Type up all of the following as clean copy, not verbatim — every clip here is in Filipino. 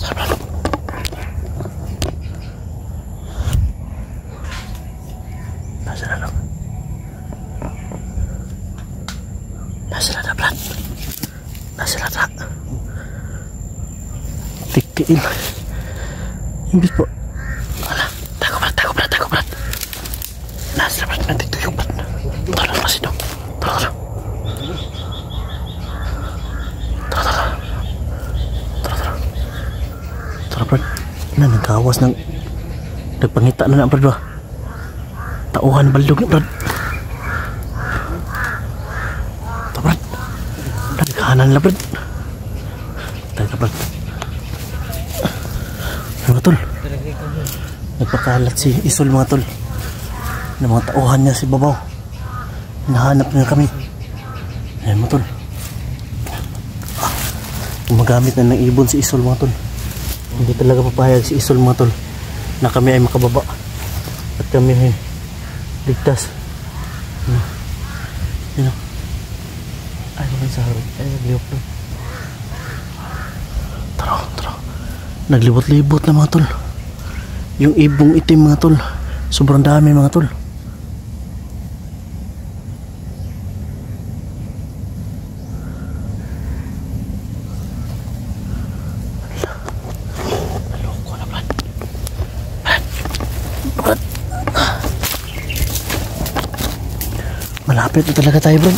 Sarap. Nasa na lang. Nasa na Brad. Nasa na. Tiktiin. Imbis po. Wala. Tago Brad. Nasa Brad. Nanti tuyok Brad. Tolong masih dong. Tolong. Tara Brad. Na nagkawas ng nagpangita na Brad ba. Tauhan baldog ni Brad. Ta Brad. Nagkahanan na Brad. Tayo Brad. Mga tol, nagpakalat si Isol mga tol. Na mga tauhan niya si Babaw. Hinahanap niya kami. Ayan mga tol. Gumagamit na ng ibon si Isol mga tol. Hindi talaga papayag si Isol mga tol na kami ay makababa at kami ay ligtas. Yun o. Ay naman sa harap. Ay nagliyok na. Tara. Naglibot-libot na mga tol. Yung ibong itim mga tol. Sobrang dami mga tol. Loko na Brad. Malapit na talaga tayo Brad.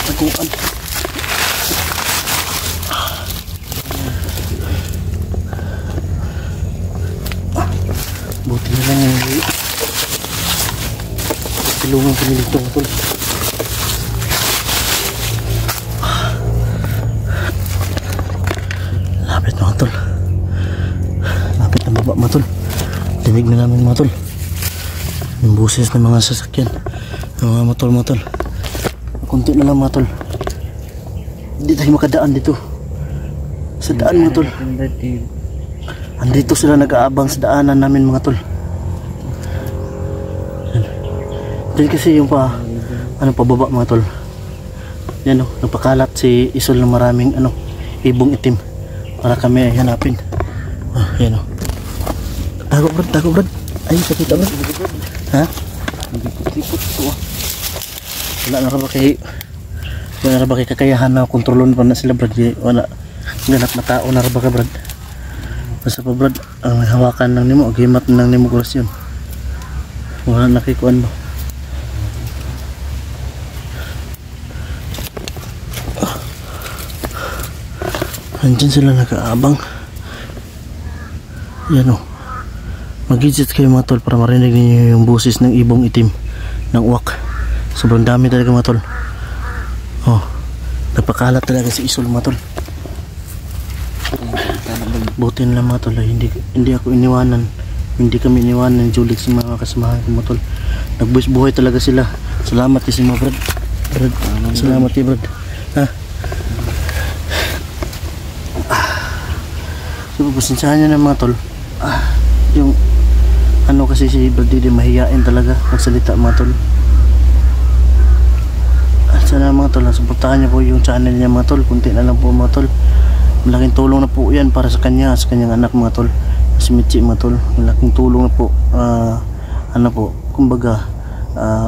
Taguan. Buti na lang yung tulungan kami dito mga tol. Lapit mga tol. Lapit na baba mga tol. Dinig na namin mga tol yung buses ng mga sasakyan ng mga motor mga tol. Kunti na lang mga tol. Hindi tayo makadaan dito sa daan mga tol. Andito sila nag-aabang sa daanan namin mga tol. Diyan kasi yung pababa mga tol. Yan o, napakalat si Isol ng maraming ibong itim para kami ay hanapin. Yan o. Tago Brad. Ay, sakita Brad. Ha? Likot ito wala na ba kay kakayahan na kontrolon pa na sila Brad. Wala ganap na tao na ba ka Brad. Basta pa Brad ang hawakan ng nimo, gimat ng nimo kurasyon. Wala nakikuan mo. Andiyan sila nag-aabang. Yan o. Mag-gadget kayo mga tol para marinig niyo yung boses ng ibong itim ng uwak. Sobrang dami talaga mga tol. Oh, nagpakalat talaga si Isol mga tol. Buti na lang mga tol, hindi ako iniwanan. Hindi kami iniwanan ng Julix sa mga kasamahan ko mga tol. Nagbuhay talaga sila. Salamat kasi mga Brad. Salamat eh Brad. Ha? So, pasensyahan nyo na mga tol. Yung kasi si Brad Didi mahihain talaga magsalita mga tol. Sana mga tol, suportahan nyo po yung channel niya mga tol. Kunti na lang po mga tol. Malaking tulong na po yan para sa kanyang anak mga tol. Si Michi mga tol. Malaking tulong na po. Kumbaga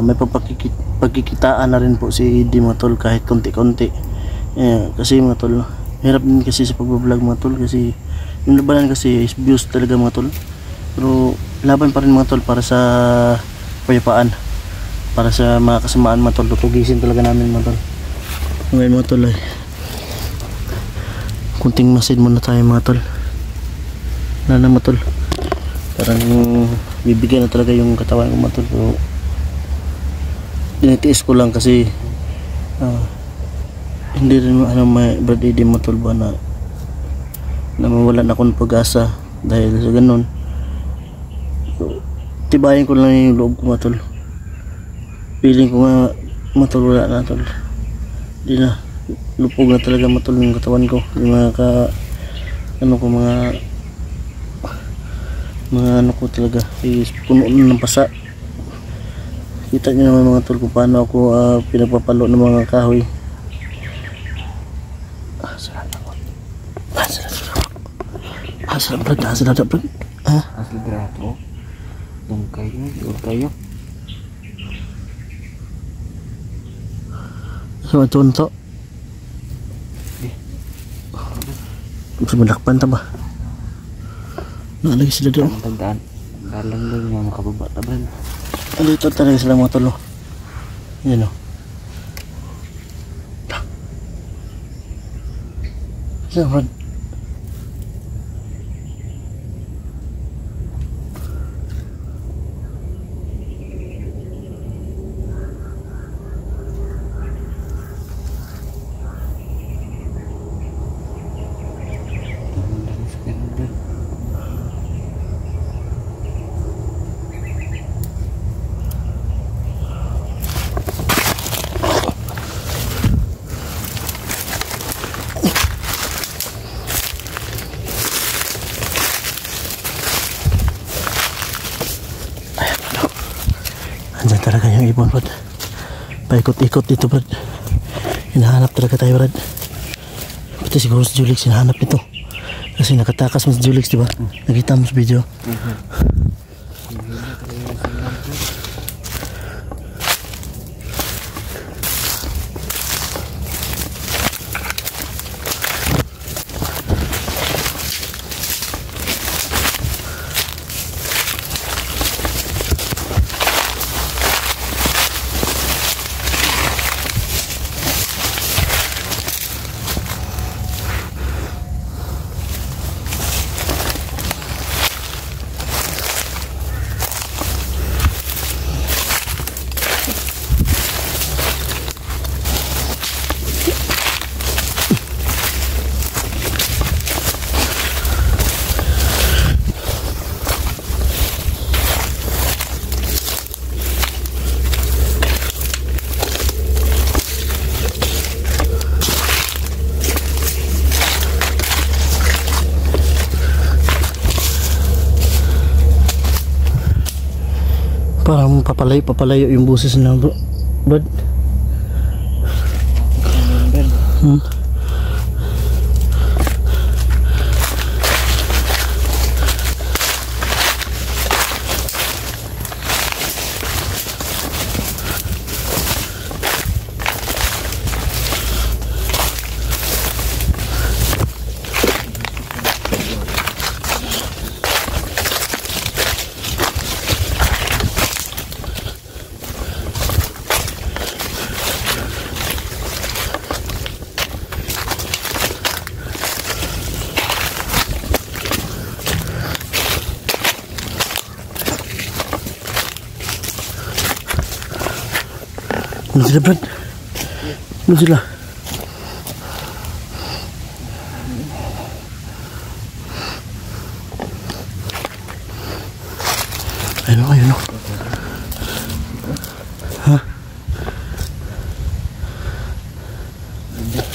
may pagkikitaan na rin po si Eddie mga tol kahit konti-konti. Kasi mga tol, hirap din kasi sa pagbablog mga tol kasi yung labanan kasi is views talaga mga tol. Pero laban pa rin mga tol para sa payapaan, para sa mga kasamaan mga tol. Tutugisin talaga namin mga tol. Ngayon mga tol ay kunting masid muna tayo mga tol. Nana mga tol, parang bibigyan na talaga yung katawan ko mga tol. Pero dinitiis ko lang kasi hindi rin may Brad Eddie mga tol ba na mawalan ako ng pag-asa dahil sa ganun. So, tibayin ko lang yung loob ko mga tol. Feeling ko nga mga tol, wala na tol. Hindi na, lupog na talaga mga tol yung katawan ko. Hindi ano ko mga ano ko talaga is puno na ng pasa. Kita nyo naman mga tol kung paano ako pinagpapalo ng mga kahoy. Asal brad, Asli berat oh. Dongkainya kayo. Sama contoh. Bisa menakpan ta ba? Lagi sila doon. Tandaan. Dalang lang nga makababa ta brad. Dito talaga sila mga tol. Yan o. Saan brad? Andyan talaga yung ibon brad. Paikot-ikot dito brad. Hinahanap talaga tayo brad. Pati siguro si Julix hinahanap ito. Kasi nakatakas mo si Julix diba? Nakita mo sa video. Parang papalayo yung boses na bro. Brad. Ano sila Brad? Ano sila? Ayun o, ayun o. Ha?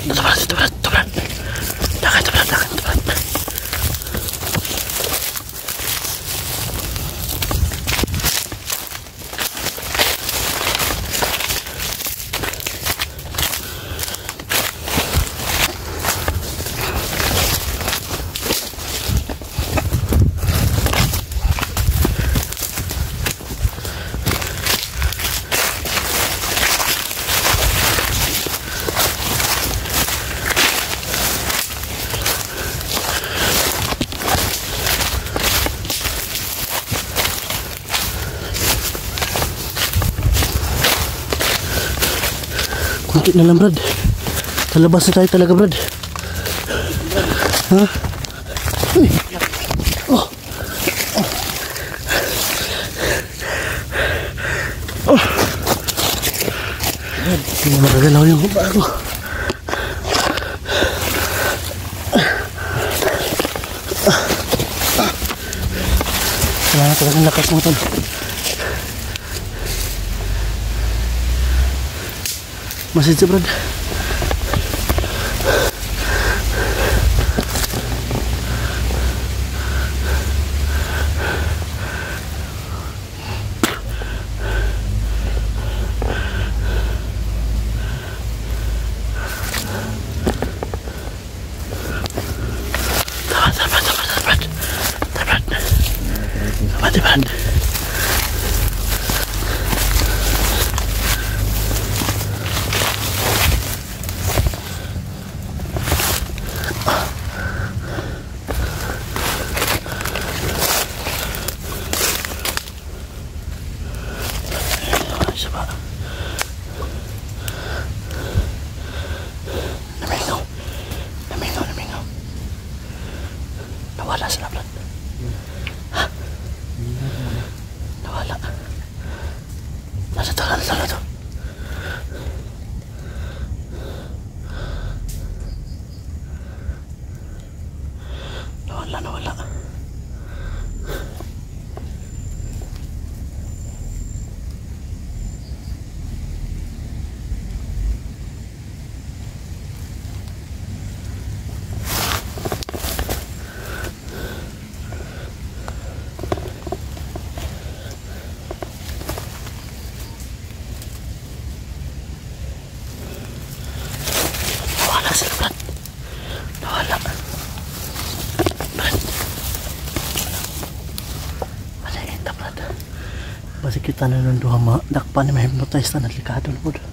Ito Brad, ito Brad, ito Brad. Lakay, ito Brad, lakay, ito Brad. Kunti na lang Brad. Talabas na tayo talaga Brad. Ha? Uy. Oh. Oh. Oh. Hindi na magagalaw yung baba ko. Wala na talagang lakas mo ito. Masih siya Brad. Abante Brad. Isa pa. Namingaw. Nawala sila, Brad. Ha? Nawala. Nasa to. Nawala. Nawala sila, Brad. Nawala. Brad. Malay, Brad. Basi kita na nung duha dakpan ni may hypnotize na nalikado na po.